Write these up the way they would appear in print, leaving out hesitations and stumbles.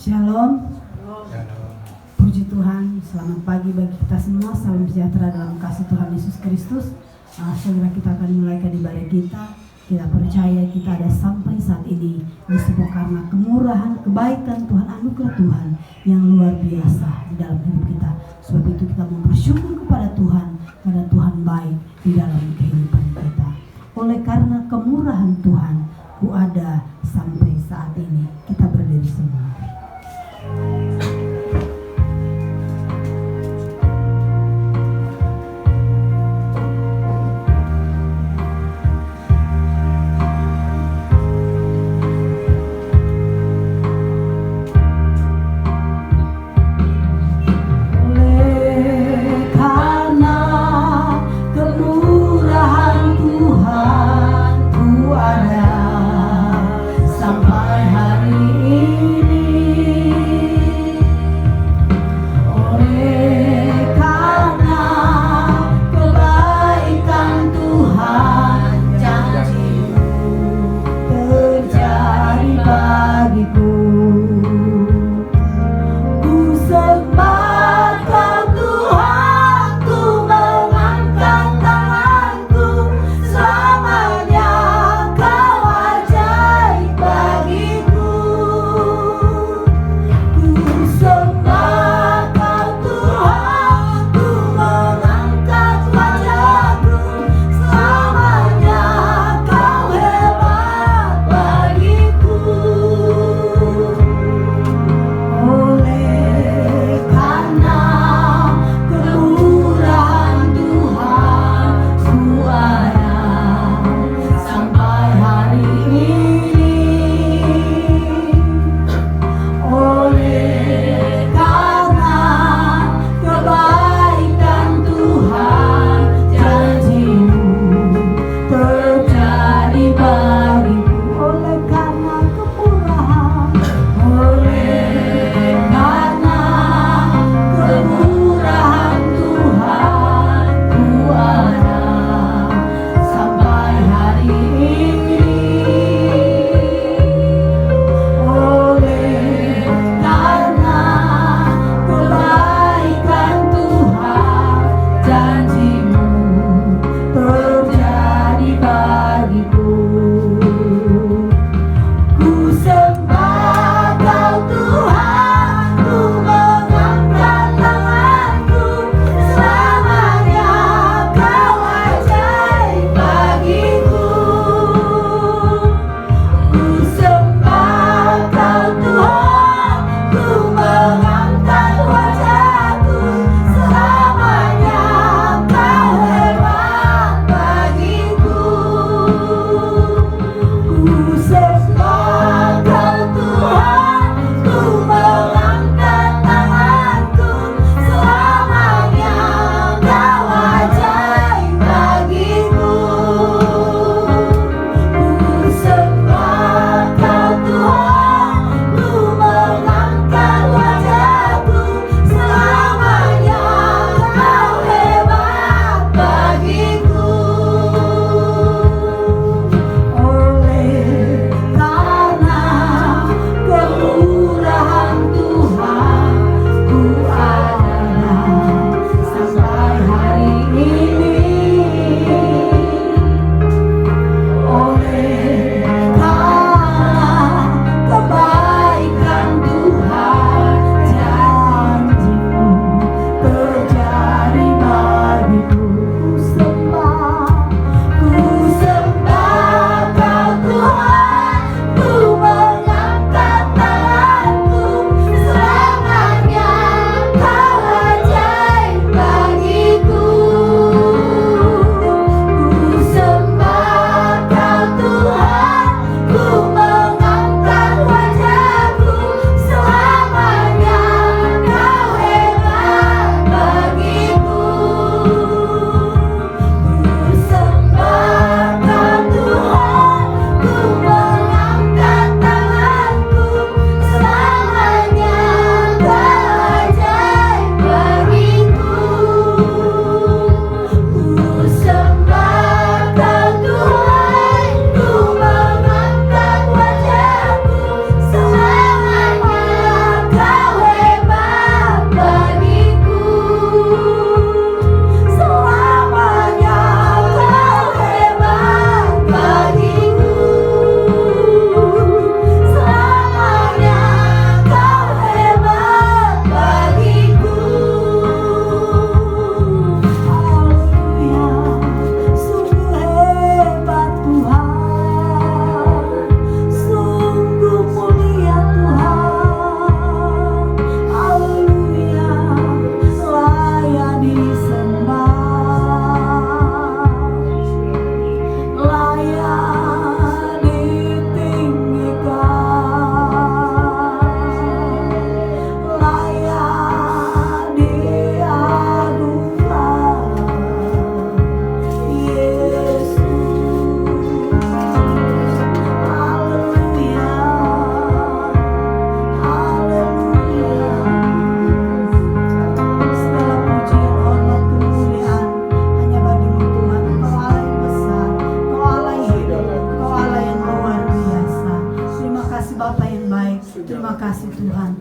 Shalom. Puji Tuhan, selamat pagi bagi kita semua. Salam sejahtera dalam kasih Tuhan Yesus Kristus. Segera kita akan mulai ibadah kita. Kita percaya kita ada sampai saat ini disebut karena kemurahan, kebaikan Tuhan, anugerah Tuhan yang luar biasa di dalam hidup kita. Sebab itu kita mau bersyukur kepada Tuhan karena Tuhan baik di dalam kehidupan kita. Oleh karena kemurahan Tuhan, ku ada sampai saat ini. Kita berdiri semua. Sampai hari ini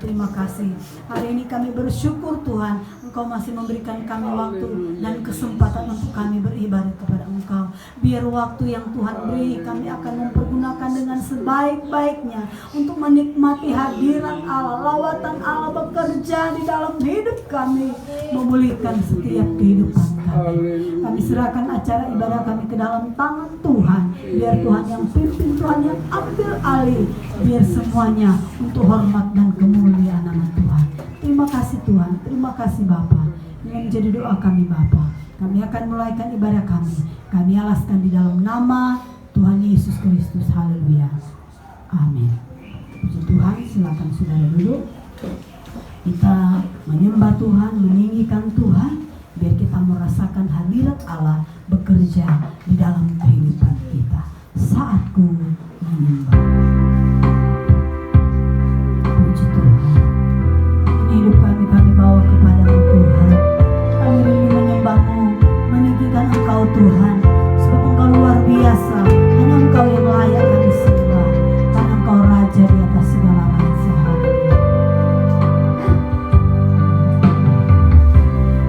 terima kasih. Hari ini kami bersyukur Tuhan, Engkau masih memberikan kami waktu dan kesempatan untuk kami beribadah kepada Engkau. Biar waktu yang Tuhan beri kami akan mempergunakan dengan sebaik-baiknya untuk menikmati hadirat Allah, lawatan Allah bekerja di dalam hidup kami, memulihkan setiap kehidupan kami. Kami serahkan acara ibadah kami ke dalam tangan Tuhan. Biar Tuhan yang pimpin, Tuhan yang ambil alih. Biar semuanya untuk hormat dan kemuliaan nama Tuhan. Terima kasih Tuhan, terima kasih Bapa. Ini menjadi doa kami Bapa. Kami akan mulaikan ibadah kami. Kami alaskan di dalam nama Tuhan Yesus Kristus. Haleluya. Amin. Puji Tuhan, silakan saudara duduk. Kita menyembah Tuhan, meninggikan Tuhan, biar kita merasakan hadirat Allah bekerja di dalam kehidupan kita. Saatku menyembah. Puji Tuhan. Ini hidup kami bawa kepadamu Tuhan. Kami rindu menyembahmu, meninggikan Engkau Tuhan, sebab Engkau luar biasa. Hanya Engkau yang layak kami sembah, karena Engkau Raja di atas segala raja.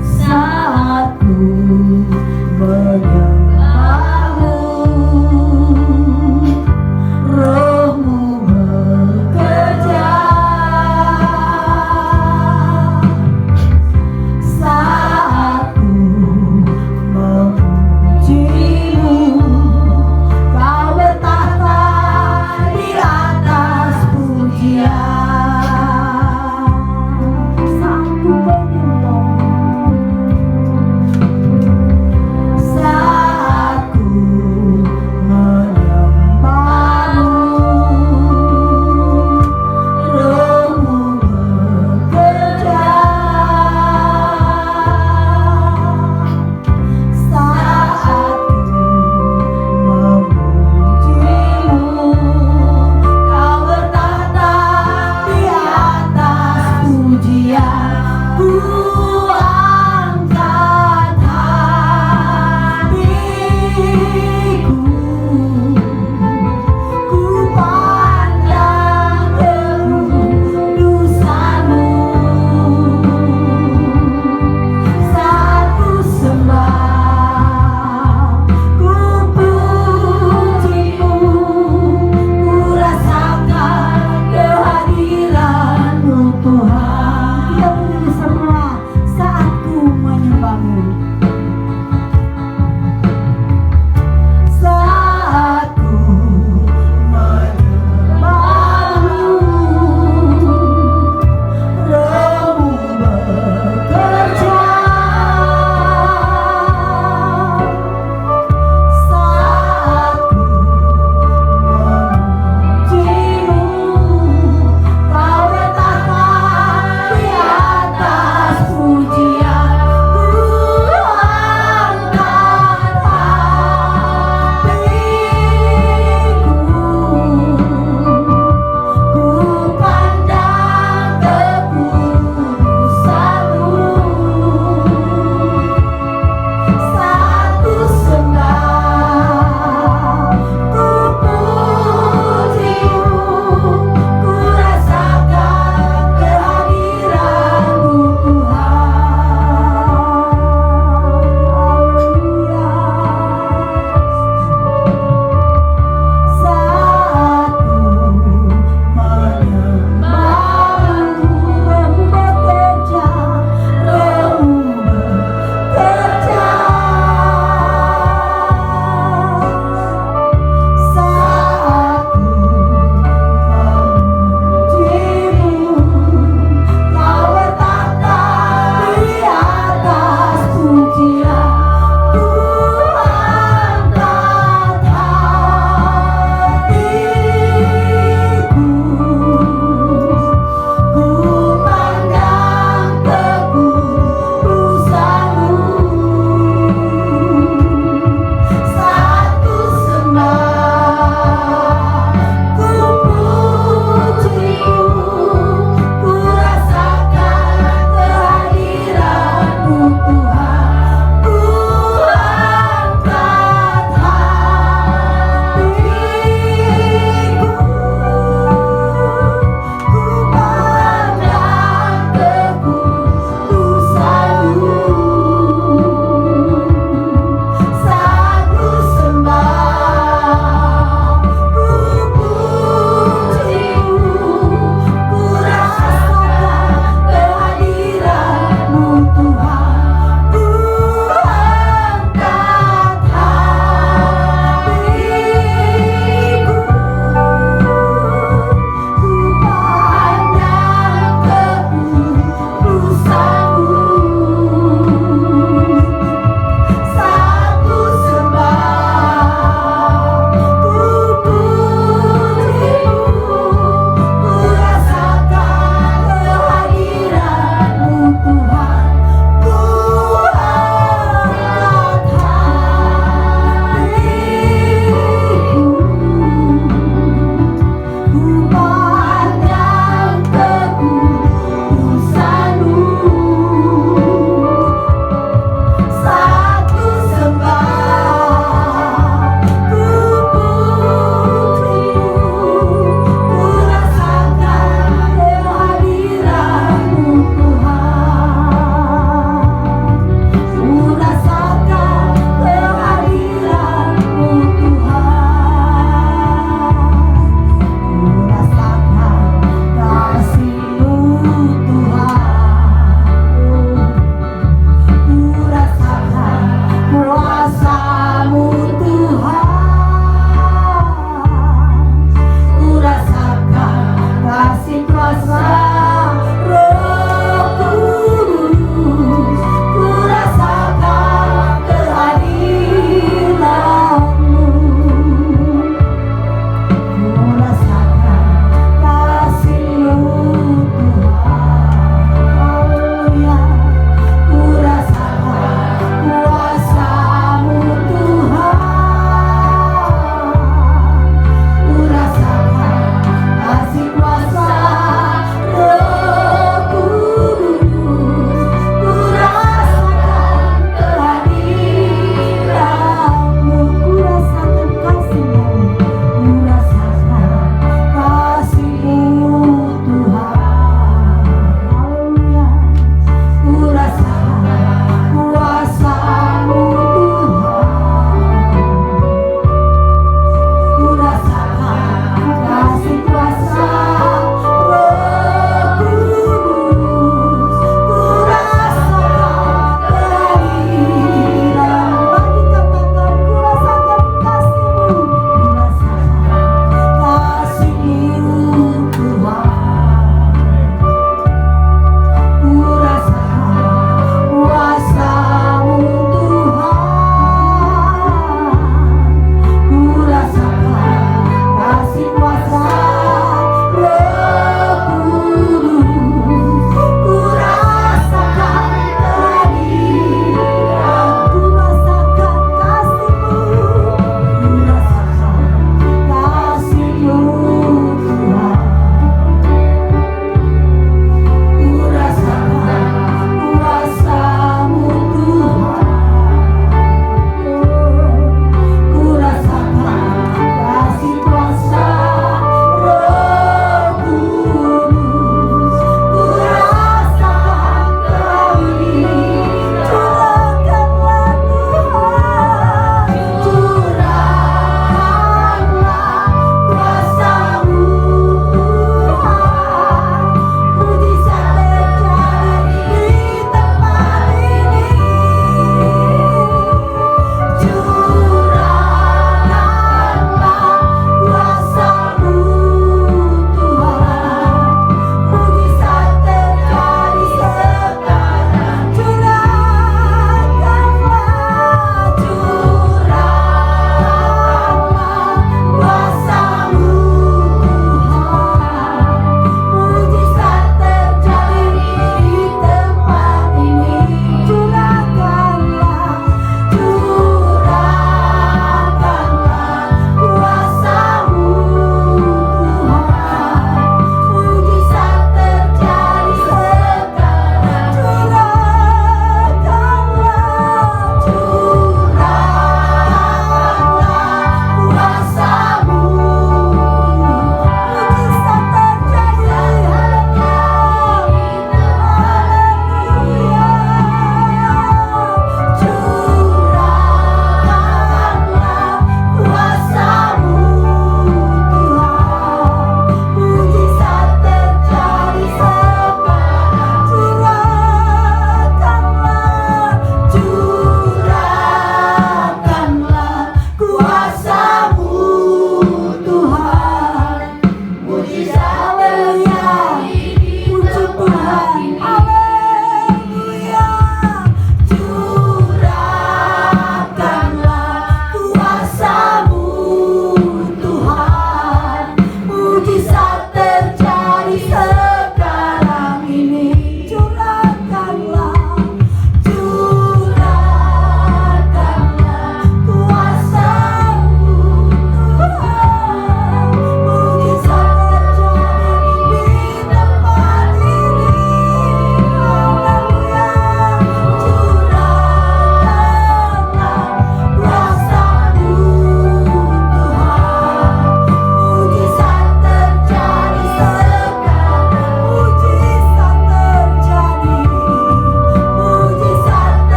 Saatku menyembahmu, Roh-Mu bekerja. Saatku memuji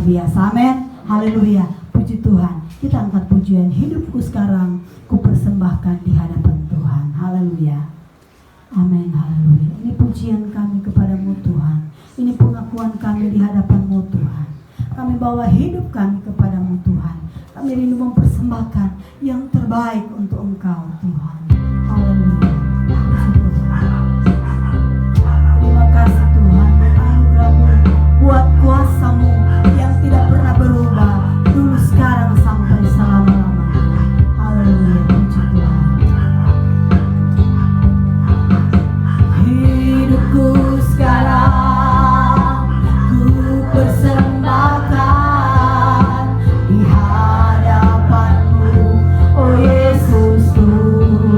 biasa. Amin. Haleluya. Puji Tuhan. Kita angkat pujian, hidupku sekarang ku persembahkan di hadapan Tuhan. Haleluya. Amin. Haleluya. Ini pujian kami kepadamu Tuhan. Ini pengakuan kami di hadapan-Mu Tuhan. Kami bawa hidup kami kepadamu Tuhan. Kami rindu mempersembahkan yang terbaik untuk Engkau Tuhan. Haleluya. Terima kasih Tuhan buat anugerah-Mu, buat kuasa-Mu yang tidak pernah berubah, dulu sekarang sampai selama-lamanya. Haleluya. Puji Tuhan. Hidupku sekarang ku persembahkan di hadapan-Mu, oh Yesus Tuhan.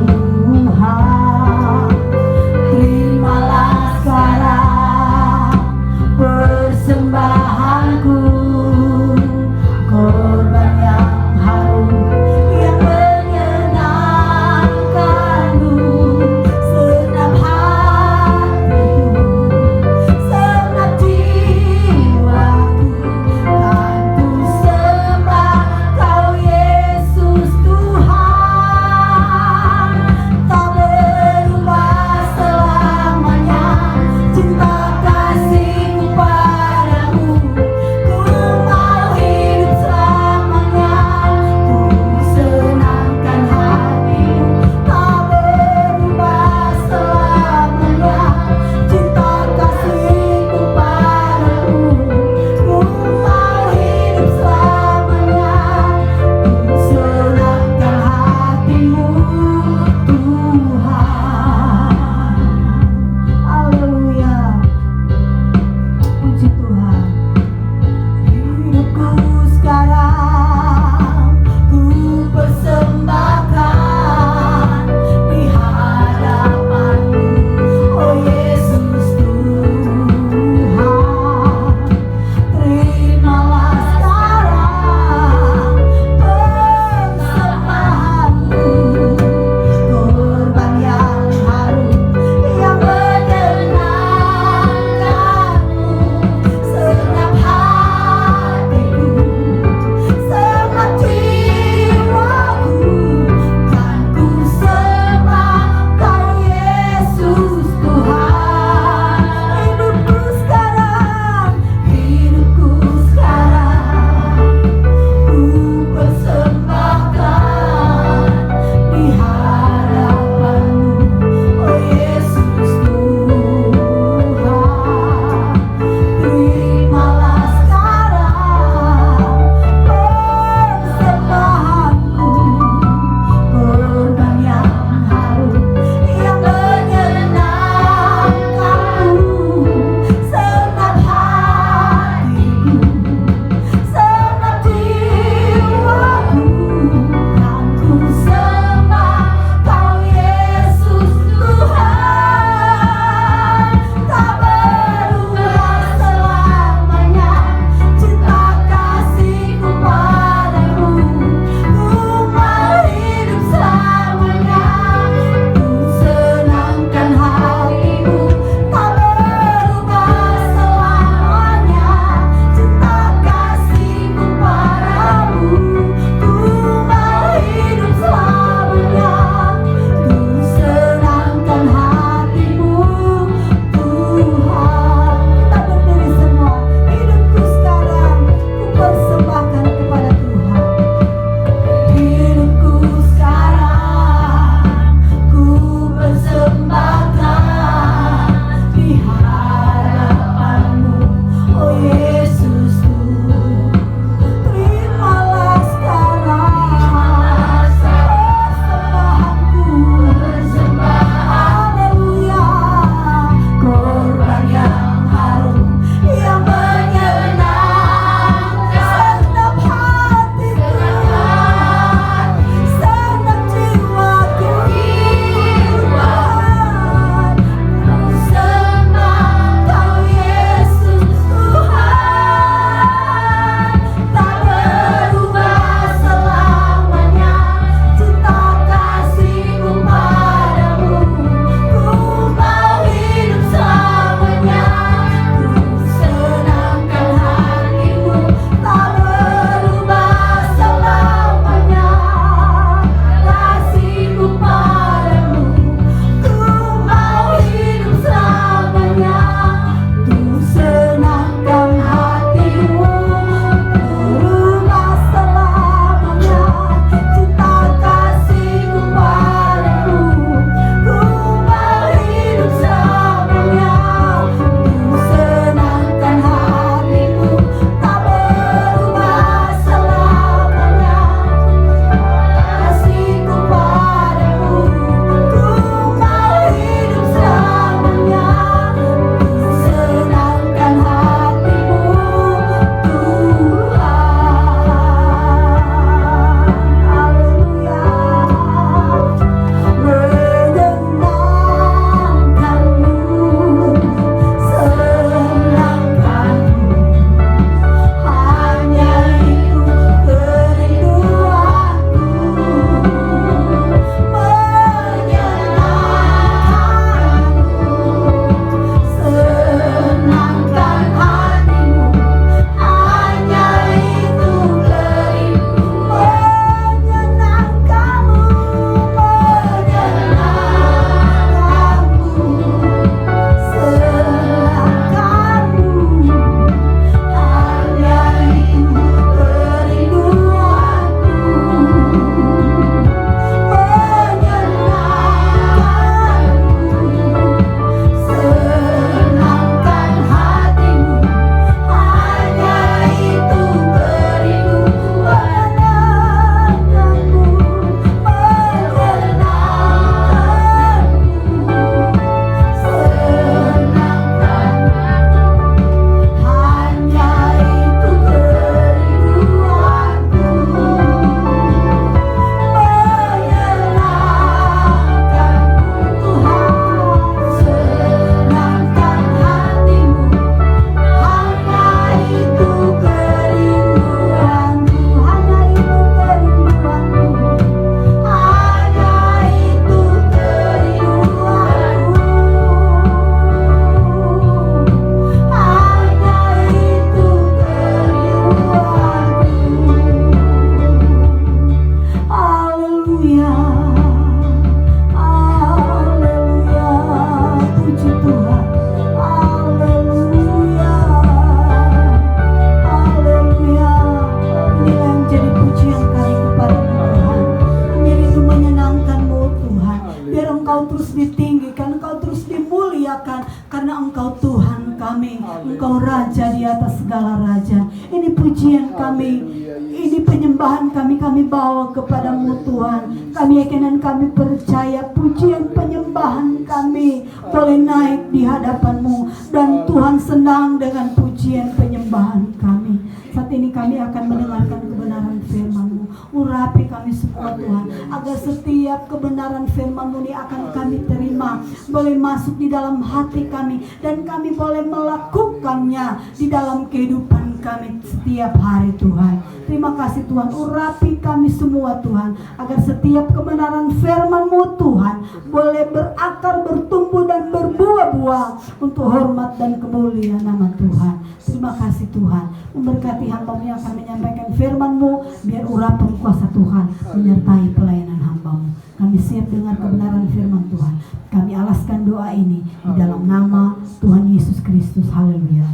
segala raja. Ini pujian kami, ini penyembahan kami bawa kepadamu Tuhan. Kami yakin dan kami percaya pujian penyembahan kami boleh naik di hadapan-Mu, dan Tuhan senang dengan pujian penyembahan kami. Saat ini kami akan mendengarkan kebenaran firman-Mu. Urapi kami semua Tuhan, agar setiap kebenaran firman-Mu ini akan kami terima, boleh masuk di dalam hati kami, dan kami boleh melakukannya di dalam kehidupan kami setiap hari Tuhan. Terima kasih Tuhan, urapi kami semua Tuhan, agar setiap kebenaran firman-Mu Tuhan boleh berakar, bertumbuh dan berbuah-buah untuk hormat dan kemuliaan nama Tuhan. Terima kasih Tuhan, memberkati hamba-Mu yang akan menyampaikan firman-Mu, biar urapan kuasa Tuhan menyertai pelayanan hamba-Mu. Kami siap dengar kebenaran firman Tuhan. Kami alaskan doa ini di dalam nama Tuhan Yesus Kristus. Haleluya.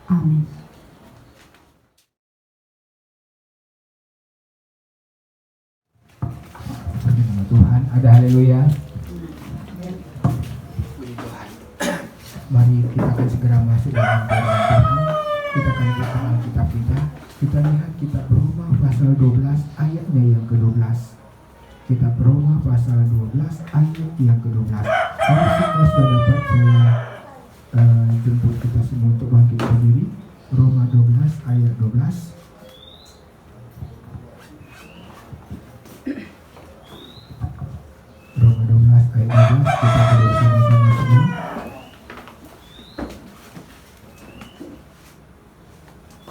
Amin. Nama Tuhan, ada haleluya. Mari kita akan segera masuk dalam firman Tuhan. Kita akan buka Alkitab kita. Kita lihat kitab Roma pasal 12 ayatnya yang ke-12. Kitab Roma pasal 12 ayat yang ke-12. Kalau semua sudah dapat, saya jemput kita semua untuk bangkit berdiri. Roma 12 ayat 12. Roma 12 ayat 12, kita berdiri sama-sama semua.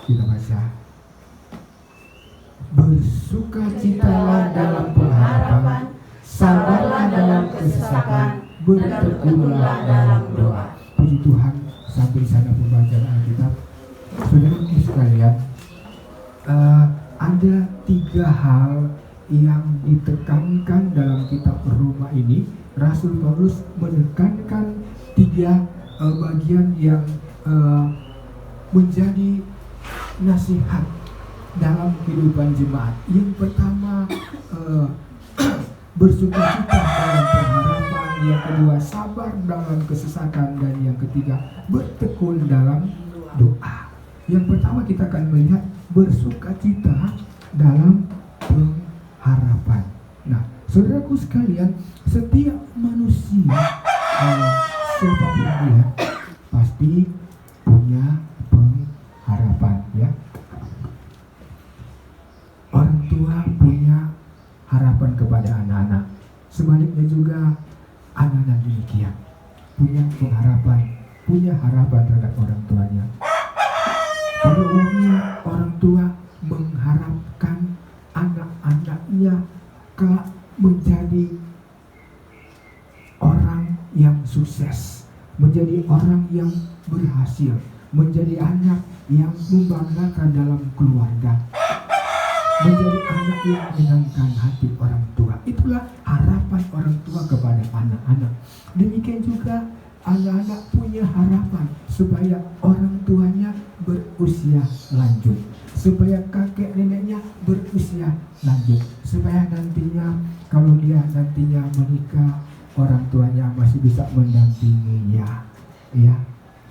Kita baca. Bersukacitalah dalam pengharapan, sabarlah dalam kesesakan, bertekunlah dalam doa. Puji Tuhan, sampai sana pembacaan Alkitab. Saudara-saudara sekalian, ada 3 hal yang ditekankan dalam kitab Roma ini. Rasul Paulus menekankan 3 bagian yang menjadi nasihat dalam kehidupan jemaat. Yang pertama, bersukacita dalam pengharapan. Yang kedua, sabar dalam kesesakan. Dan yang ketiga, bertekun dalam doa. Yang pertama kita akan melihat bersukacita dalam pengharapan. Nah, saudaraku sekalian, setiap manusia, siapapun dia, pasti punya pengharapan, ya. Orang tua punya harapan kepada anak-anak. Sebaliknya juga anak-anak demikian, punya pengharapan, punya harapan terhadap orang tuanya. Pada umumnya orang tua mengharapkan anak-anaknya kelak menjadi orang yang sukses, menjadi orang yang berhasil, menjadi anak yang membanggakan dalam keluarga, menjadi anak yang menyenangkan hati orang tua. Itulah harapan orang tua kepada anak-anak. Demikian juga anak-anak punya harapan supaya orang tuanya berusia lanjut, supaya kakek neneknya berusia lanjut, supaya nantinya kalau dia nantinya menikah, orang tuanya masih bisa mendampinginya, ya,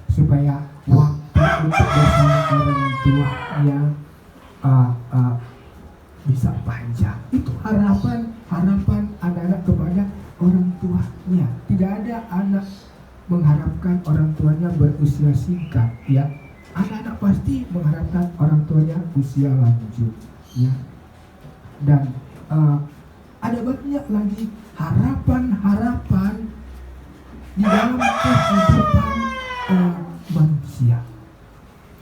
supaya waktu untuk bersama orang tuanya bisa panjang. Itu harapan anak-anak kepada orang tuanya. Tidak ada anak mengharapkan orang tuanya berusia singkat, ya. Anak-anak pasti mengharapkan orang tuanya usia lanjut, ya. Dan ada banyak lagi harapan-harapan di dalam kehidupan manusia.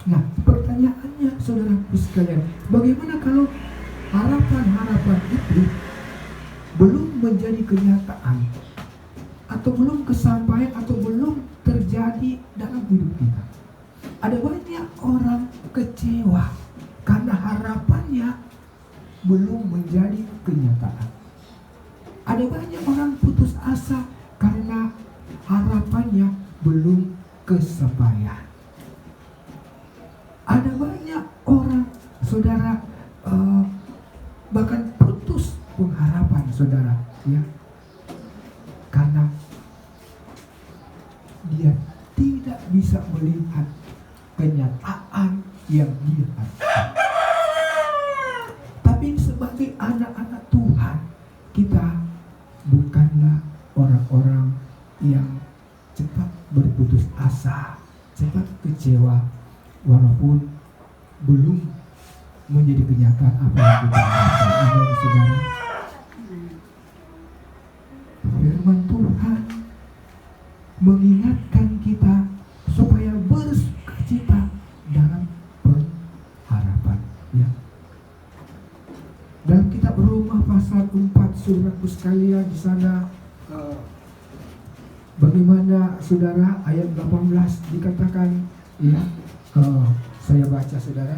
Nah, pertanyaannya saudaraku sekalian, bagaimana kalau harapan-harapan itu belum menjadi kenyataan, atau belum kesampaian, atau belum terjadi dalam hidup kita? Ada banyak orang kecewa karena harapannya belum menjadi kenyataan. Ada banyak orang putus asa karena harapannya belum kesampaian. Ada banyak orang, saudara, bahkan putus pengharapan, saudara, ya, karena dia tidak bisa melihat kenyataan yang kecewa walaupun belum menjadi kenyataan apa yang kita harapkan. Amin, saudara. Firman Tuhan mengingatkan kita supaya bersukacita dalam pengharapan. Ya. Dalam kitab Roma pasal 4, saudaraku sekalian, di sana bagaimana saudara ayat 18 dikatakan, ya, saya baca saudara.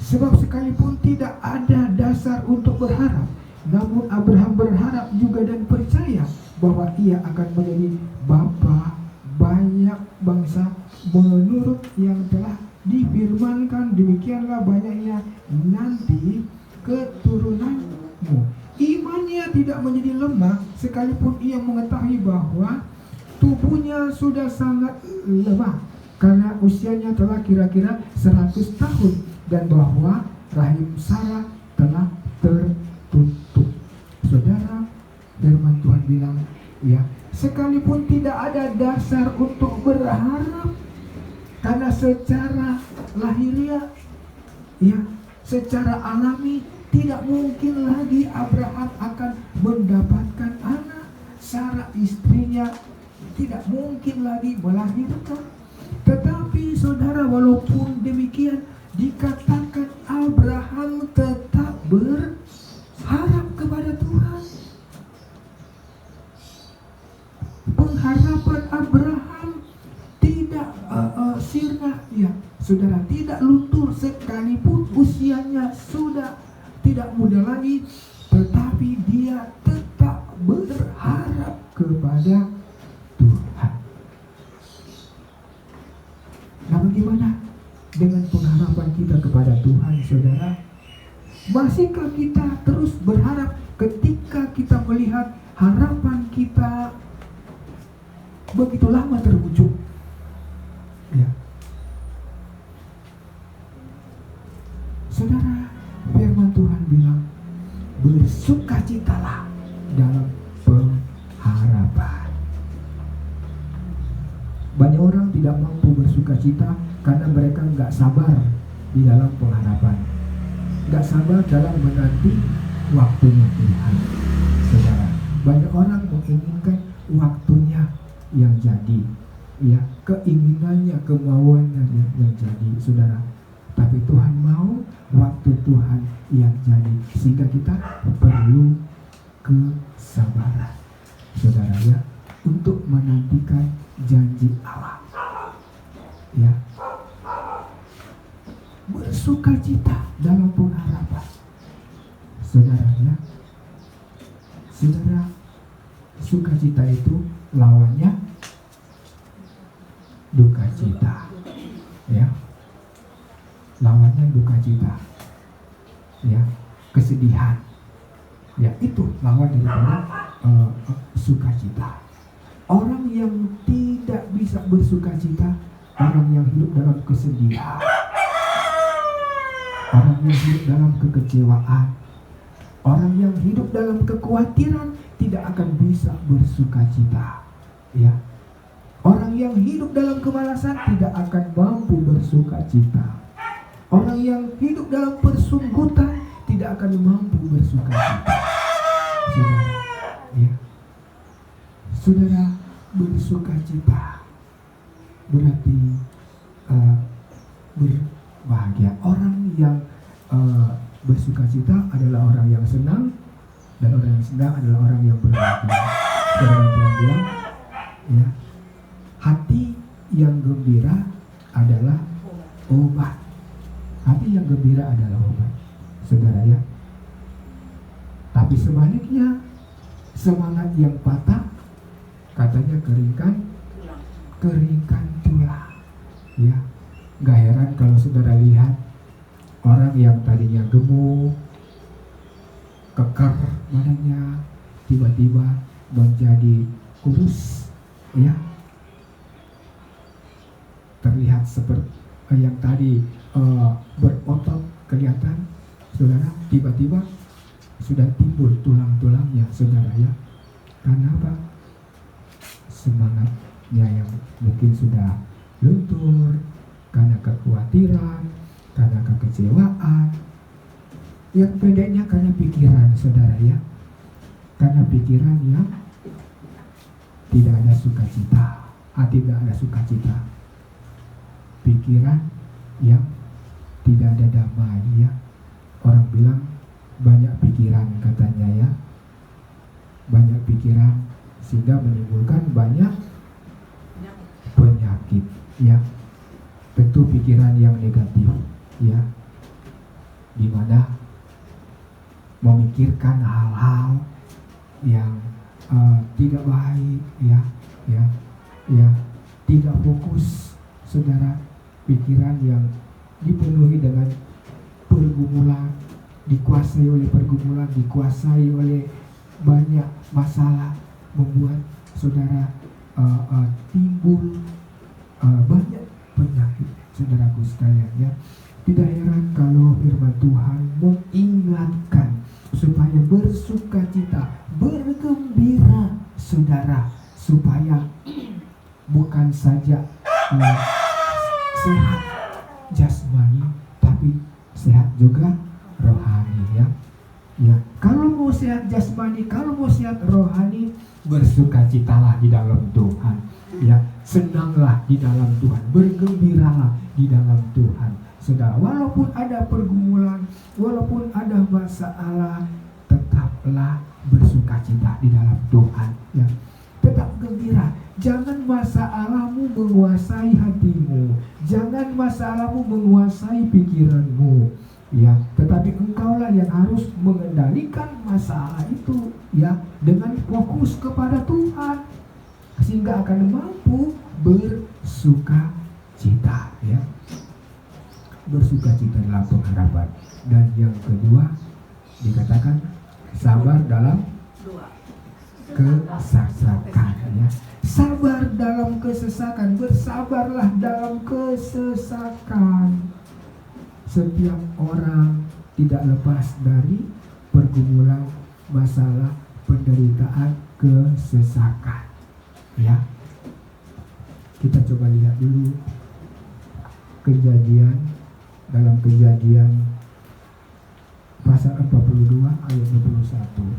Sebab sekalipun tidak ada dasar untuk berharap, namun Abraham berharap juga dan percaya bahwa ia akan menjadi bapa banyak bangsa menurut yang telah difirmankan, demikianlah banyaknya nanti keturunanmu. Imannya tidak menjadi lemah sekalipun ia mengetahui bahwa tubuhnya sudah sangat lemah karena usianya telah kira-kira 100 tahun dan bahwa rahim Sarah telah tertutup. Saudara, firman Tuhan bilang, ya, sekalipun tidak ada dasar untuk berharap karena secara lahiriah, ya, secara alami tidak mungkin lagi Abraham akan mendapatkan anak. Sarah istrinya tidak mungkin lagi melahirkan. Tetapi saudara, walaupun demikian dikatakan Abraham tetap berharap kepada Tuhan. Pengharapan Abraham tidak sirna, ya saudara, tidak luntur sekalipun usianya sudah tidak muda lagi, tetapi dia tetap berharap kepada Tuhan. Nah, bagaimana dengan pengharapan kita kepada Tuhan, saudara? Masihkah kita terus berharap ketika kita melihat harapan kita begitu lama terwujud? Ya. Saudara, firman Tuhan bilang, bersukacitalah dalam pengharapan. Banyak orang tidak mampu bersukacita karena mereka nggak sabar di dalam pengharapan, nggak sabar dalam menanti waktunya Tuhan. Saudara, banyak orang menginginkan waktunya yang jadi, ya, keinginannya, kemauannya yang jadi, saudara. Tapi Tuhan mau waktu Tuhan yang jadi, sehingga kita perlu kesabaran, saudara, ya, untuk menantikan janji Allah. Ya, bersukacita dalam pengharapan, saudara, ya. Saudara, sukacita itu lawannya duka cita, ya. Lawannya duka cita, ya, kesedihan, ya, itu lawan daripada sukacita. Orang yang tidak bisa bersukacita, orang yang hidup dalam kesedihan, orang yang hidup dalam kekecewaan, orang yang hidup dalam kekhawatiran tidak akan bisa bersukacita, ya. Orang yang hidup dalam kemalasan tidak akan mampu bersukacita. Orang yang hidup dalam persunggutan tidak akan mampu bersukacita. Saudara, ya. Saudara, bersukacita berarti berbahagia. Orang yang bersukacita adalah orang yang senang, dan orang yang senang adalah orang yang berbahagia. Saudara, Tuhan bilang, ya, hati yang gembira adalah obat. Hati yang gembira adalah obat, saudara, ya. Tapi sebaliknya, semangat yang patah katanya keringkan tulang, ya. Gak heran kalau saudara lihat orang yang tadinya gemuk, kekar badannya, tiba-tiba menjadi kurus, ya. Terlihat seperti yang tadi berotot kelihatan, saudara, tiba-tiba sudah timbul tulang-tulangnya, saudara ya. Karena apa? Semangatnya yang mungkin sudah luntur karena kekhawatiran, karena kekecewaan. Yang pendeknya karena pikiran, saudara ya. Karena pikiran yang tidak ada sukacita, tidak ada sukacita. Pikiran yang tidak ada damai ya. Orang bilang banyak pikiran katanya ya. Banyak pikiran sehingga menimbulkan banyak penyakit ya. Tentu pikiran yang negatif ya, di mana memikirkan hal-hal yang tidak baik ya, tidak fokus, saudara. Pikiran yang dipenuhi dengan pergumulan, dikuasai oleh pergumulan, dikuasai oleh banyak masalah, membuat saudara timbul banyak penyakit, saudaraku sekalian ya. Tidak heran kalau firman Tuhan mengingatkan supaya bersukacita, bergembira, saudara, supaya bukan saja sehat jasmani, tapi sehat juga rohani ya. Ya, kalau mau sehat jasmani, kalau mau sehat rohani, bersukacitalah di dalam Tuhan. Ya, senanglah di dalam Tuhan, bergembiralah di dalam Tuhan. Saudara, walaupun ada pergumulan, walaupun ada masalah, tetaplah bersukacita di dalam Tuhan. Ya, tetap gembira. Jangan masalahmu menguasai hatimu, jangan masalahmu menguasai pikiranmu. Ya, tetapi engkaulah yang harus mengendalikan masalah itu ya, dengan fokus kepada Tuhan, sehingga akan mampu bersukacita ya. Bersukacita dalam pengharapan. Dan yang kedua dikatakan sabar dalam kesesakan ya. Sabar dalam kesesakan, bersabarlah dalam kesesakan. Setiap orang tidak lepas dari pergumulan, masalah, penderitaan, kesesakan ya. Kita coba lihat dulu dalam Kejadian pasal 42 ayat 21.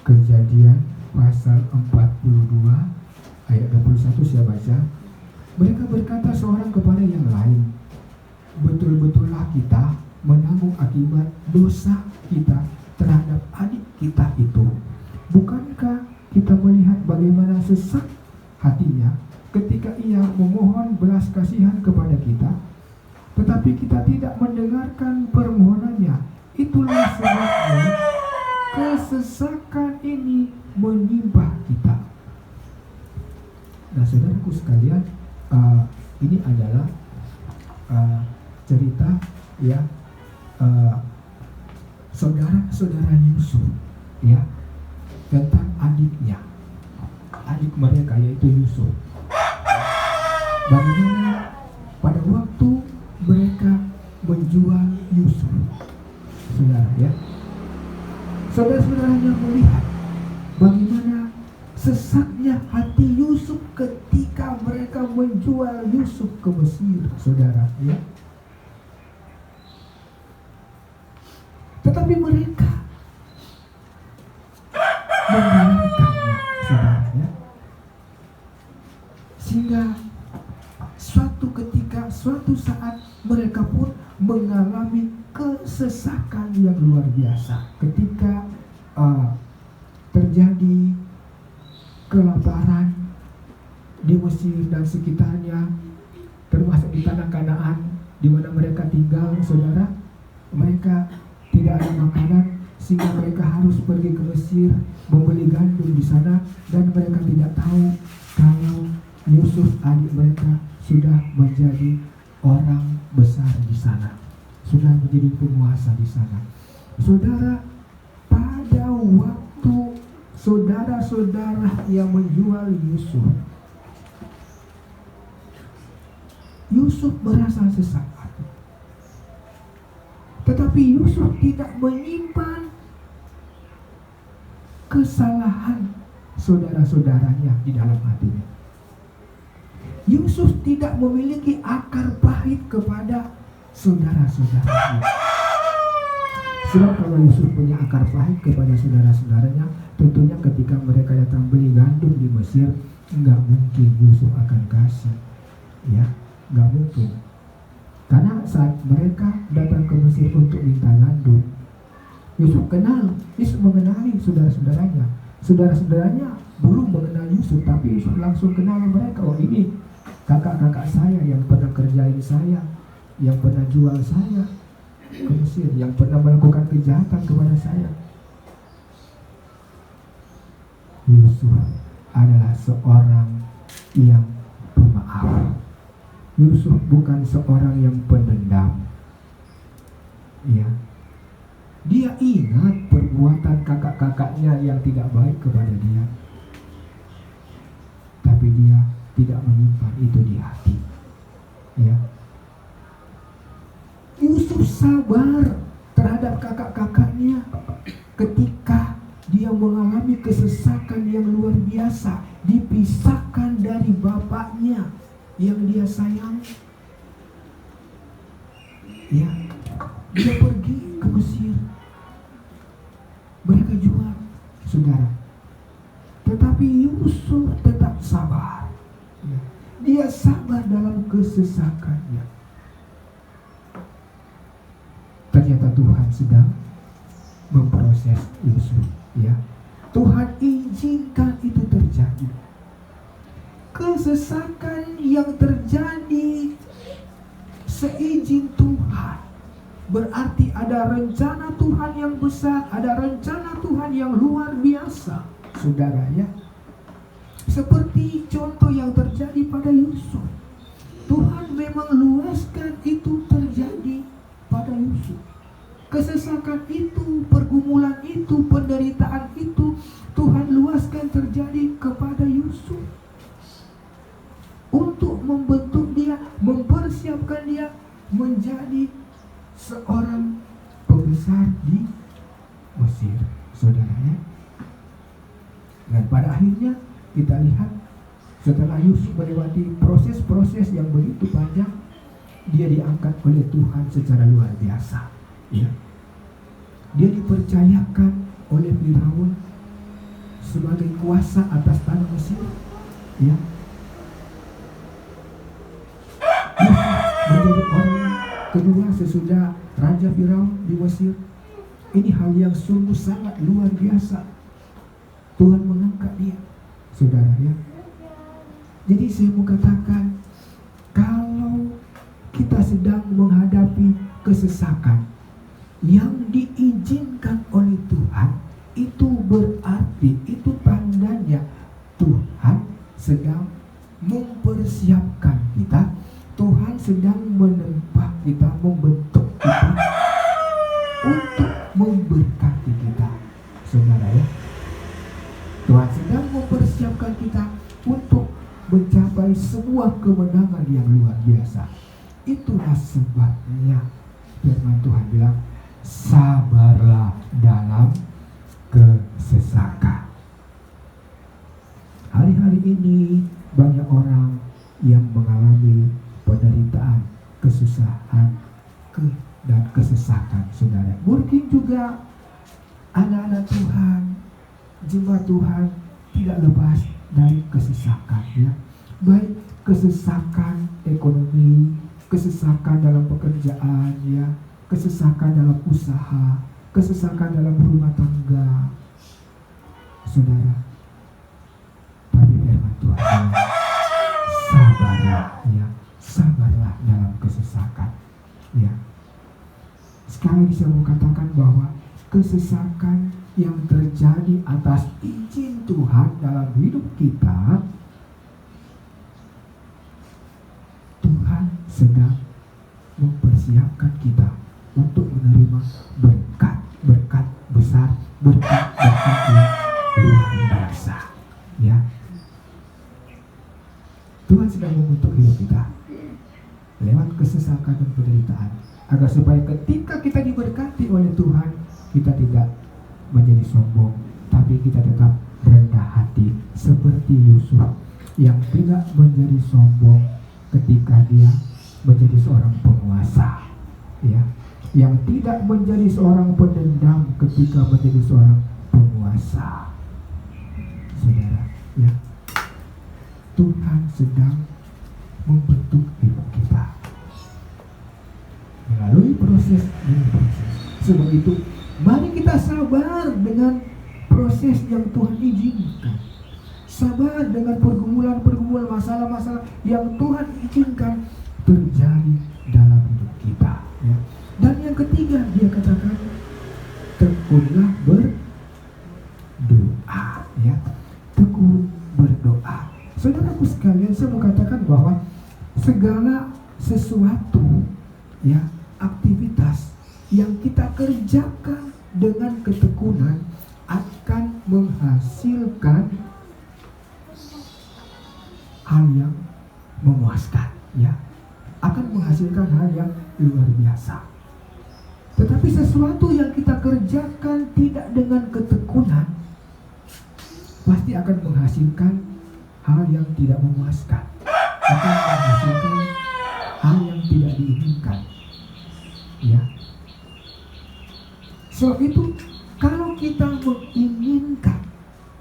Kejadian pasal 42 ayat 21 saya baca. Mereka berkata seorang kepada yang lain, betul-betullah kita menanggung akibat dosa kita terhadap adik kita itu. Bukankah kita melihat bagaimana sesak hatinya ketika ia memohon belas kasihan kepada kita, tetapi kita tidak mendengarkan permohonannya. Itulah sebabnya kesesakan ini menimpa kita. Nah, saudaraku sekalian, ini adalah cerita ya, saudara-saudara Yusuf ya, tentang adiknya, adik mereka yaitu Yusuf. Bagaimana pada waktu mereka menjual Yusuf, saudara ya. Saudara-saudaranya melihat bagaimana sesaknya hati Yusuf ketika mereka menjual Yusuf ke Mesir, saudara ya. Tetapi mereka membiarkannya, saudara ya. Sehingga suatu ketika, suatu saat mereka pun mengalami kesesakan yang luar biasa ketika terjadi kelaparan di Mesir dan sekitarnya, termasuk di tanah Kanaan di mana mereka tinggal, saudara. Mereka tidak ada makanan sehingga mereka harus pergi ke Mesir membeli gandum di sana, dan mereka tidak tahu kalau Yusuf adik mereka sudah menjadi orang besar di sana, sudah menjadi penguasa di sana. Saudara, pada waktu saudara-saudara yang menjual Yusuf merasa sesaat. Tetapi Yusuf tidak menyimpan kesalahan saudara-saudaranya di dalam hatinya. Yusuf tidak memiliki akar pahit kepada saudara-saudaranya. Sebab kalau Yusuf punya akar pahit kepada saudara-saudaranya, tentunya ketika mereka datang beli gandum di Mesir, nggak mungkin Yusuf akan kasih, ya, nggak mungkin. Karena saat mereka datang ke Mesir untuk minta gandum, Yusuf mengenali saudara-saudaranya. Saudara-saudaranya belum mengenal Yusuf, tapi Yusuf langsung kenal mereka. Oh, ini kakak-kakak saya yang pernah kerjain saya, yang pernah jual saya ke Mesir, yang pernah melakukan kejahatan kepada saya. Yusuf adalah seorang yang pemaaf. Yusuf bukan seorang yang pendendam. Ya. Dia ingat perbuatan kakak-kakaknya yang tidak baik kepada dia, tapi dia tidak menyimpan itu di hati. Ya. Yusuf sabar terhadap kakak-kakaknya ketika dia mengalami kesesakan yang luar biasa, dipisahkan dari bapaknya yang dia sayangi. Ya, dia pergi ke Mesir. Mereka jual, saudara. Tetapi Yusuf tetap sabar. Ya. Dia sabar dalam kesesakannya. Ternyata Tuhan sedang memproses Yusuf. Ya, Tuhan izinkan itu terjadi. Kesesakan yang terjadi seizin Tuhan, berarti ada rencana Tuhan yang besar, ada rencana Tuhan yang luar biasa, saudara, ya. Seperti contoh yang terjadi pada Yusuf. Tuhan memang luaskan itu terjadi pada Yusuf. Kesesakan itu, pergumulan itu, penderitaan itu, Tuhan luaskan terjadi kepada Yusuf untuk membentuk dia, mempersiapkan dia menjadi seorang pembesar di Mesir, saudaranya. Dan pada akhirnya kita lihat setelah Yusuf melewati proses-proses yang begitu panjang, dia diangkat oleh Tuhan secara luar biasa. Ya. Dia dipercayakan oleh Firaun sebagai kuasa atas tanah Mesir. Ya. Menjadi orang kedua sesudah Raja Firaun di Mesir. Ini hal yang sungguh sangat luar biasa. Tuhan mengangkat dia, saudara, ya. Jadi saya mau katakan, kalau kita sedang menghadapi kesesakan yang diizinkan oleh Tuhan, itu berarti, itu tandanya Tuhan sedang mempersiapkan kita. Tuhan sedang menempa kita, membentuk kita untuk memberkati kita, saudara, ya. Tuhan sedang mempersiapkan kita untuk mencapai sebuah kemenangan yang luar biasa. Itulah sebabnya firman Tuhan bilang, sabarlah dalam kesesakan. Hari-hari ini banyak orang yang mengalami penderitaan, kesusahan, dan kesesakan, saudara. Mungkin juga anak-anak Tuhan, jemaat Tuhan tidak lepas dari kesesakan, ya. Baik kesesakan ekonomi, kesesakan dalam pekerjaan, ya, kesesakan dalam usaha, kesesakan dalam rumah tangga, saudara. Tapi firman Tuhan, sabarlah, ya, sabarlah dalam kesesakan, ya. Sekali lagi saya mau katakan bahwa kesesakan yang terjadi atas izin Tuhan dalam hidup kita sedang mempersiapkan kita untuk menerima berkat-berkat besar, berkat-berkat yang luar biasa. Ya, Tuhan sedang membentuk hidup kita lewat kesesakan dan penderitaan, agar supaya ketika kita diberkati oleh Tuhan, kita tidak menjadi sombong, tapi kita tetap rendah hati seperti Yusuf yang tidak menjadi sombong ketika dia menjadi seorang penguasa, ya, yang tidak menjadi seorang pendendam ketika menjadi seorang penguasa. Saudara, ya, Tuhan sedang membentuk hidup kita melalui proses demi proses. Sebab itu, mari kita sabar dengan proses yang Tuhan izinkan. Sabar dengan pergumulan-pergumulan, masalah-masalah yang Tuhan izinkan terjadi dalam hidup kita. Ya. Dan yang ketiga, dia katakan, tekunlah berdoa. Ya. Tekun berdoa. Saudaraku sekalian, saya mau katakan bahwa segala sesuatu, ya, aktivitas yang kita kerjakan dengan ketekunan akan menghasilkan hal yang memuaskan, ya, akan menghasilkan hal yang luar biasa. Tetapi sesuatu yang kita kerjakan tidak dengan ketekunan pasti akan menghasilkan hal yang tidak memuaskan, akan menghasilkan hal yang tidak diinginkan, ya. Sebab itu, kalau kita menginginkan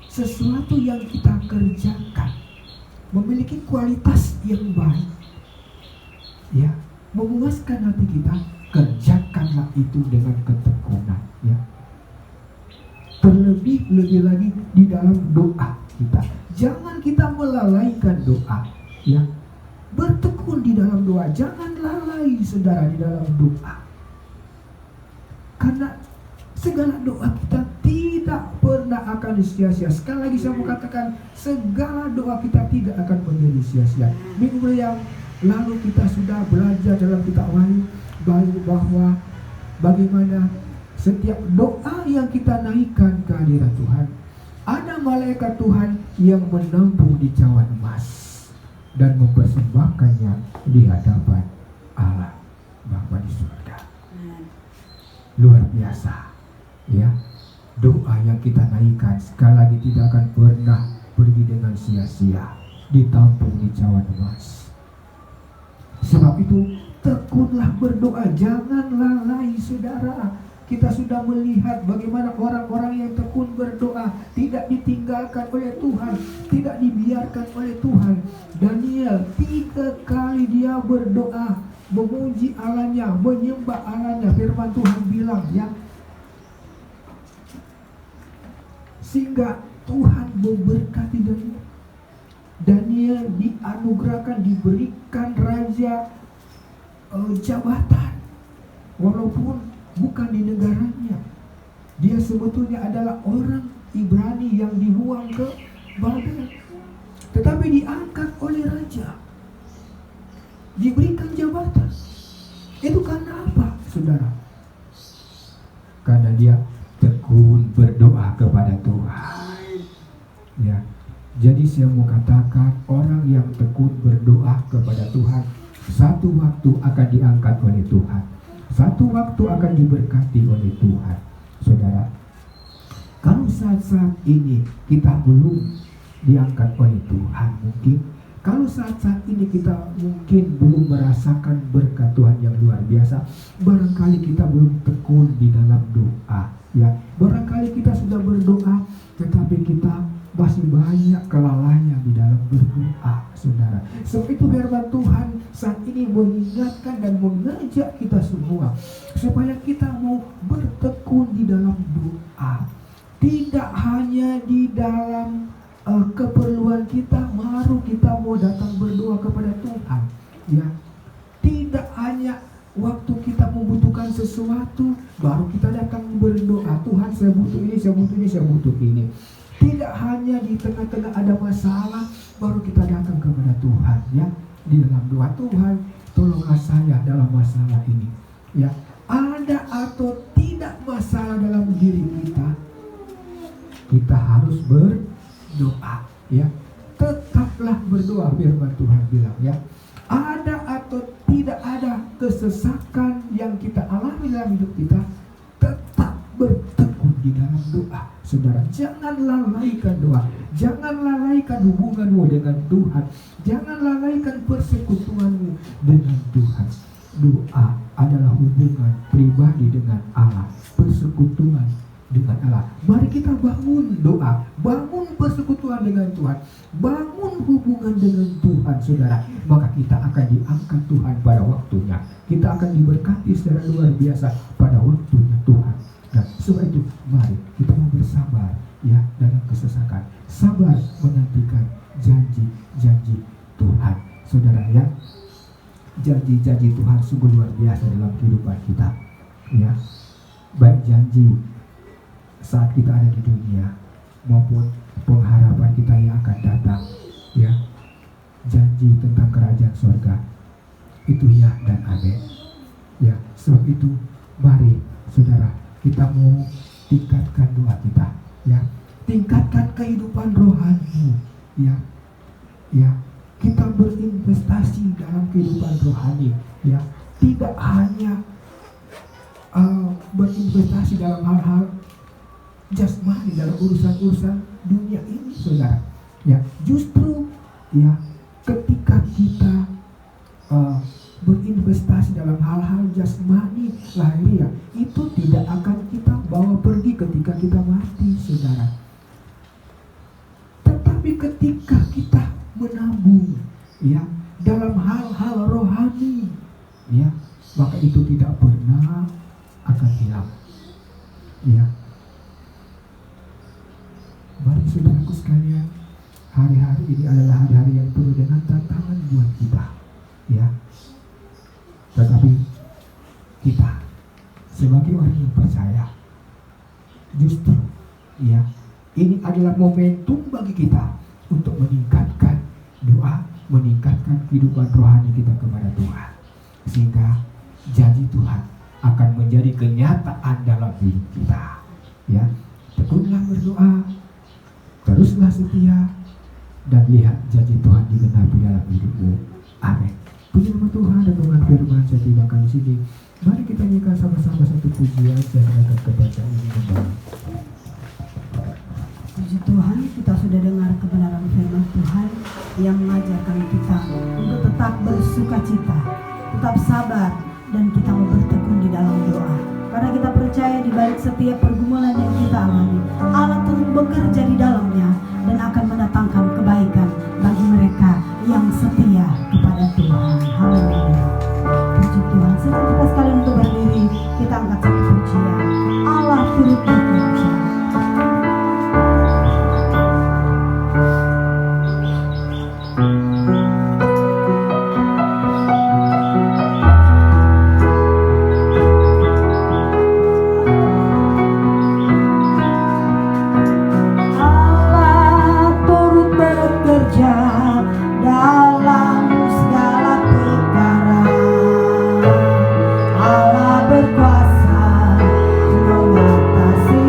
sesuatu yang kita kerjakan memiliki kualitas yang baik, ya, memuaskan hati kita, kerjakanlah itu dengan ketekunan, ya. Terlebih lagi di dalam doa kita. Jangan kita melalaikan doa, ya. Bertekun di dalam doa, jangan lalai saudara di dalam doa. Karena segala doa kita tidak pernah akan sia-sia. Sekali lagi saya mau katakan, segala doa kita tidak akan menjadi sia-sia. Minggu yang lalu kita sudah belajar dalam kitab Wahyu bahwa bagaimana setiap doa yang kita naikkan ke hadirat Tuhan, ada malaikat Tuhan yang menampung di cawan emas dan mempersembahkannya di hadapan Allah Bapa di surga. Luar biasa, ya. Doa yang kita naikkan sekali lagi tidak akan pernah pergi dengan sia-sia, ditampung di cawan emas. Sebab itu, tekunlah berdoa, jangan lalai saudara. Kita sudah melihat bagaimana orang-orang yang tekun berdoa tidak ditinggalkan oleh Tuhan, tidak dibiarkan oleh Tuhan. Daniel 3 kali dia berdoa, memuji Allahnya, menyembah Allahnya. Firman Tuhan bilang, ya, sehingga Tuhan memberkati Daniel. Daniel dianugerahkan, diberikan raja jabatan, walaupun bukan di negaranya. Dia sebetulnya adalah orang Ibrani yang dibuang ke Babel, tetapi diangkat oleh raja, diberikan jabatan. Itu karena apa, saudara? Karena dia tekun berdoa kepada Tuhan, ya. Jadi saya mau katakan, orang yang tekun berdoa kepada Tuhan, satu waktu akan diangkat oleh Tuhan, satu waktu akan diberkati oleh Tuhan. Saudara, kalau saat-saat ini kita belum diangkat oleh Tuhan, mungkin kalau saat-saat ini kita mungkin belum merasakan berkat Tuhan yang luar biasa, barangkali kita belum tekun di dalam doa, ya. Barangkali kita sudah berdoa, tetapi kita masih banyak kelalaian di dalam berdoa, saudara. Sebab itu firman Tuhan saat ini mengingatkan dan mengajak kita semua supaya kita mau bertekun di dalam doa. Tidak hanya di dalam keperluan kita baru kita mau datang berdoa kepada Tuhan, ya. Tidak hanya waktu kita membutuhkan sesuatu baru kita datang berdoa, Tuhan saya butuh ini, saya butuh ini, saya butuh ini. Tidak hanya di tengah-tengah ada masalah baru kita datang kepada Tuhan, ya. Di dalam doa, Tuhan tolonglah saya dalam masalah ini. Ya, ada atau tidak masalah dalam diri kita harus berdoa. Ya, tetaplah berdoa, firman Tuhan bilang ya. Ada atau tidak ada kesesakan yang kita alami dalam hidup kita, tetap bertekun di dalam doa. Saudara, jangan lalaikan doa, jangan lalaikan hubunganmu dengan Tuhan, jangan lalaikan persekutuanmu dengan Tuhan. Doa adalah hubungan pribadi dengan Allah, persekutuan dengan Allah. Mari kita bangun doa, bangun persekutuan dengan Tuhan, bangun hubungan dengan Tuhan, saudara. Maka kita akan diangkat Tuhan pada waktunya. Kita akan diberkati secara luar biasa pada waktunya Tuhan. Nah, sebab itu mari kita mau bersabar ya dalam kesesakan, sabar menantikan janji-janji Tuhan, saudara ya. Janji-janji Tuhan sungguh luar biasa dalam kehidupan kita ya. Baik janji saat kita ada di dunia maupun pengharapan kita yang akan datang ya. Janji tentang kerajaan surga itu ya dan amin ya. Sebab itu mari saudara, kita mau tingkatkan doa kita ya, tingkatkan kehidupan rohani ya. Ya, kita berinvestasi dalam kehidupan rohani ya, tidak hanya berinvestasi dalam hal-hal jasmani, dalam urusan-urusan dunia ini, saudara ya. Justru ya, ketika kita berinvestasi dalam hal-hal jasmani lahiriah, itu tidak akan kita bawa pergi ketika kita mati, saudara. Tetapi ketika kita menabung ya dalam hal-hal rohani ya, maka itu tidak pernah akan hilang ya. Mari saudaraku sekalian, hari-hari ini adalah hari-hari yang penuh dengan tantangan buat kita ya. Tetapi kita sebagai orang yang percaya, justru ya, ini adalah momentum bagi kita untuk meningkatkan doa, meningkatkan kehidupan rohani kita kepada Tuhan, sehingga janji Tuhan akan menjadi kenyataan dalam hidup kita ya. Tekunlah berdoa, teruslah setia, dan lihat janji Tuhan digenapi dalam hidupmu. Amin. Puji nama Tuhan dan Tuhan firman saya tibakan di sini. Mari kita nyanyikan sama-sama satu pujian, saya akan kebaca ini kembali. Puji Tuhan, kita sudah dengar kebenaran firman Tuhan yang mengajarkan kita untuk tetap bersuka cita, tetap sabar, dan kita mau bertekun di dalam doa. Karena kita percaya di balik setiap pergumulan yang kita alami, Allah turut bekerja di dalamnya dan akan mendatangkan kebaikan bagi mereka yang setia kepada Tuhan. Haleluya. Puji Tuhan. Sebelum kita sekalian untuk berdiri, kita angkat satu pujian. Allah turut bekerja. Allah berkuasa mengatasi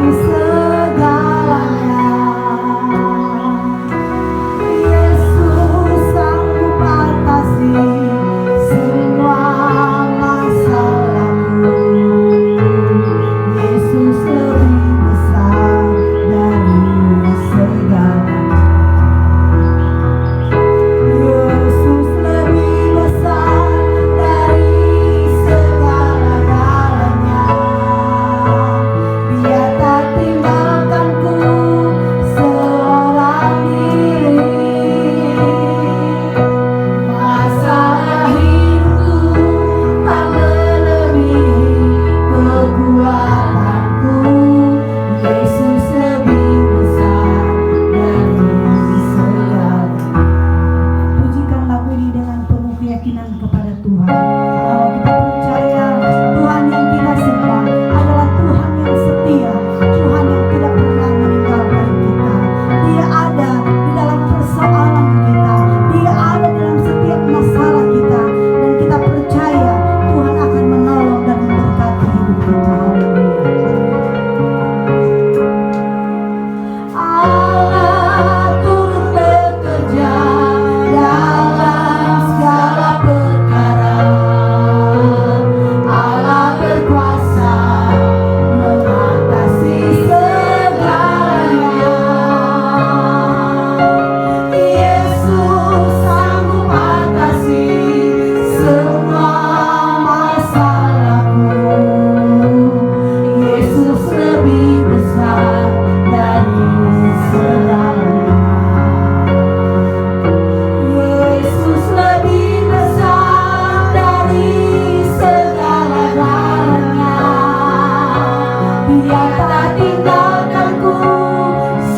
Dia tak tinggalkanku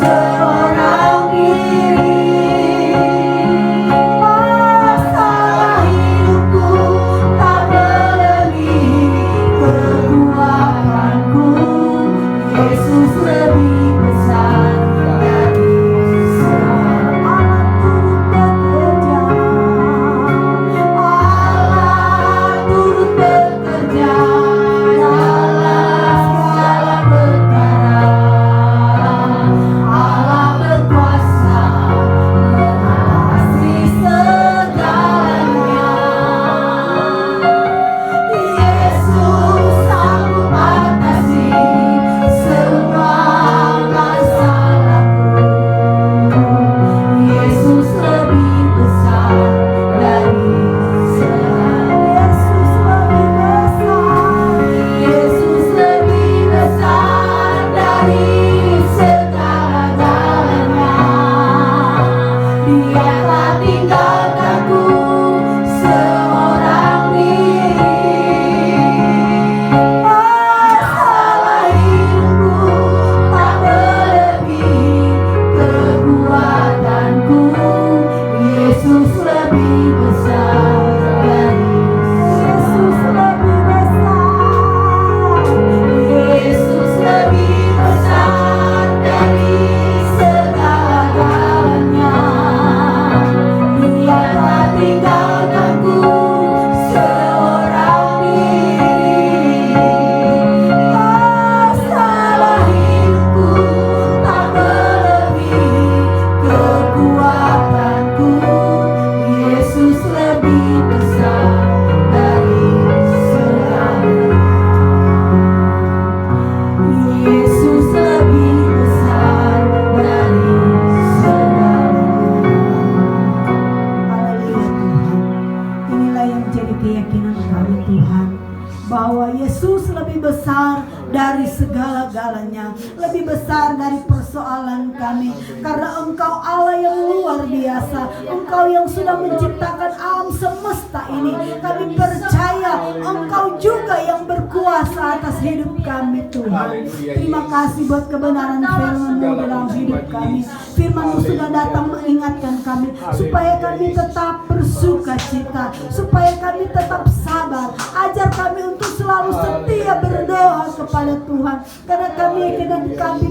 seorang diri. Masalah hidupku tak melebihi kekuatanku. Yesus lebih besar dari segala. Allah turut bekerja dalam segala perkara. Allah berkuasa mengatasi segalanya. Yesus sanggup atasi semua masalahku. Yesus lebih besar dari segala. Yesus lebih besar dari segala-galanya. Dia tak tinggalkanku seorang diri. Masalah hidupku tak melebihi kekuatanku. Yesus lebih besar dari Yesus lebih besar. Yesus lebih besar dari segala-galanya. Dia tak tinggalkanku seorang diri. Masalah hidupku tak melebihi kekuatanku. Yesus lebih besar dari segala. Yesus lebih besar dari segala. Haleluya Tuhan. Inilah yang menjadi keyakinan kami Tuhan, bahwa Yesus lebih besar dari segala-galanya, lebih besar dari persoalan kami, karena Engkau Allah yang luar biasa. Engkau yang sudah menciptakan alam semesta ini. Kami percaya Engkau juga yang berkuasa atas hidup kami Tuhan. Terima kasih buat kebenaran firman-Mu dalam hidup kami. Firman-Mu sudah datang mengingatkan kami supaya kami tetap bersuka cita, supaya kami tetap sabar. Ajar kami untuk selalu setia berdoa kepada Tuhan, karena kami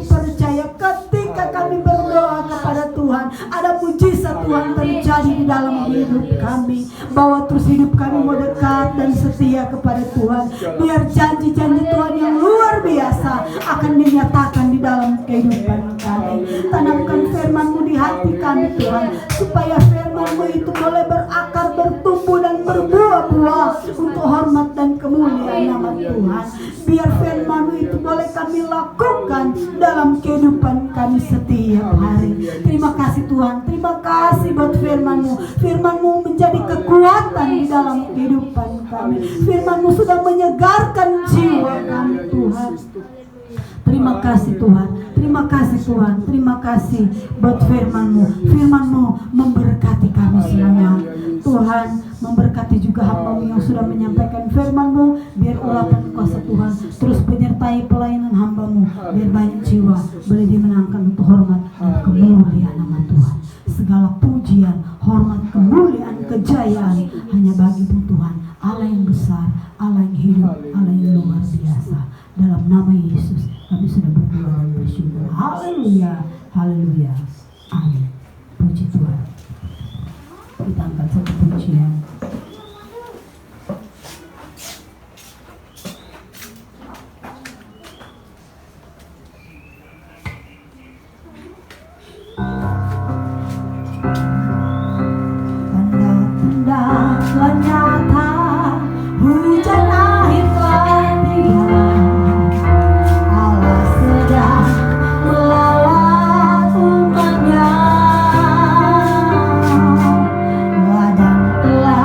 percaya ketika kami berdoa kepada Tuhan, ada mujizat Tuhan terjadi di dalam hidup kami. Bawa terus hidup kami mau dekat dan setia kepada Tuhan, biar janji-janji Tuhan yang luar biasa akan dinyatakan di dalam kehidupan kami. Tanamkan firman-Mu di hati kami Tuhan, supaya firman-Mu itu boleh berakar, bertumbuh dan berbuah-buah untuk hormat dan kemuliaan nama Tuhan. Biar firman-Mu itu boleh kami lakukan dalam kehidupan kami setiap hari. Terima kasih Tuhan, terima kasih buat firman-Mu. Firman-Mu menjadi kekuatan di dalam kehidupan kami. Firman-Mu sudah menyegarkan jiwa kami Tuhan. Terima kasih Tuhan, terima kasih Tuhan, terima kasih buat firman-Mu. Firman-Mu memberkati kami semua. Tuhan memberkati juga hamba-Mu yang sudah menyampaikan firman-Mu. Biar urapan kuasa Tuhan terus menyertai pelayanan hamba-Mu. Biar banyak jiwa boleh dimenangkan untuk hormat dan kemuliaan nama Tuhan. Segala pujian, hormat, kemuliaan, kejayaan hanya bagi-Mu Tuhan. Allah yang besar, Allah yang hidup, Allah yang luar biasa. Dalam nama Yesus kami sudah berdoa dan bersyukur. Haleluya, haleluya, amin. Puji Tuhan. Kita angkat satu pujian. Tanda-tanda telah nyata, hujan akhir telah tiba. Allah sedang melawat umatnya. Ladang telah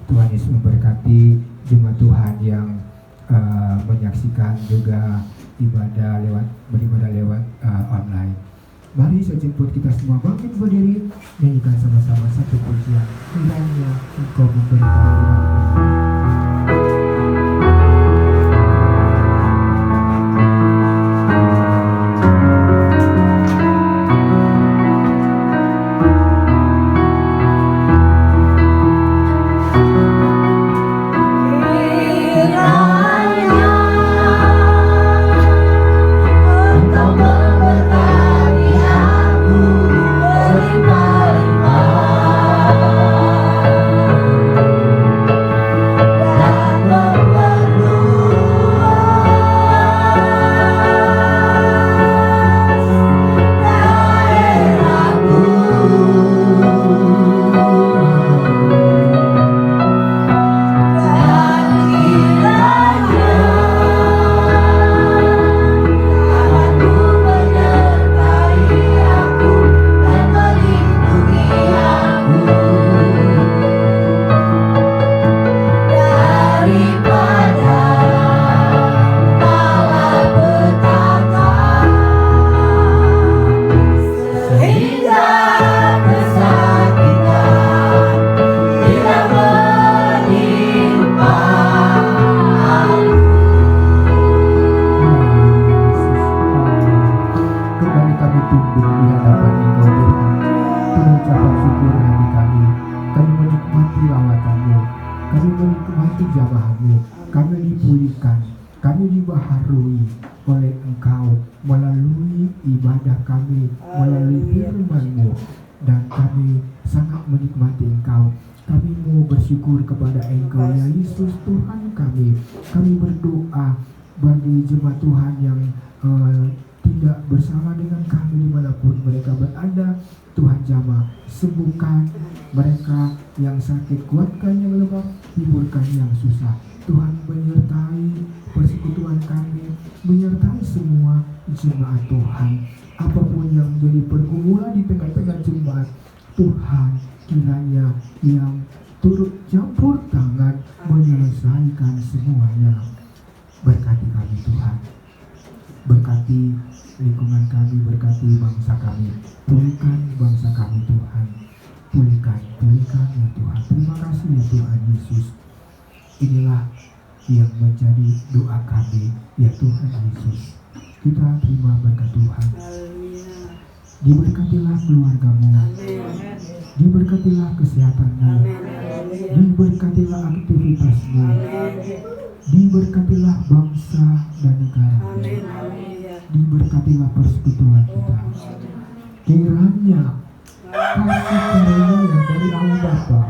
Tuhan Yesus memberkati jemaat Tuhan yang menyaksikan juga beribadah lewat online. Mari saya jemput kita semua bangkit berdiri, nyanyikan sama-sama satu pujian. Kiranya Engkau memberi kami. Diberkatilah keluargamu, diberkatilah kesehatanmu, diberkatilah aktivitasmu, diberkatilah bangsa dan negara, diberkatilah persekutuan kita. Kiranya kasih karunia dari Allah Bapa,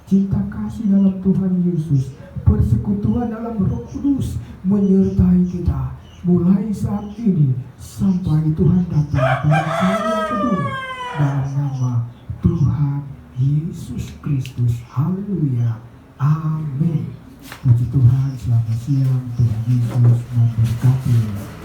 cinta kasih dalam Tuhan Yesus, persekutuan dalam Roh Kudus menyertai kita mulai saat ini sampai Tuhan datang pada kali yang kedua, dalam nama Tuhan Yesus Kristus. Haleluya. Amin. Puji Tuhan. Selamat siang. Tuhan Yesus memberkati.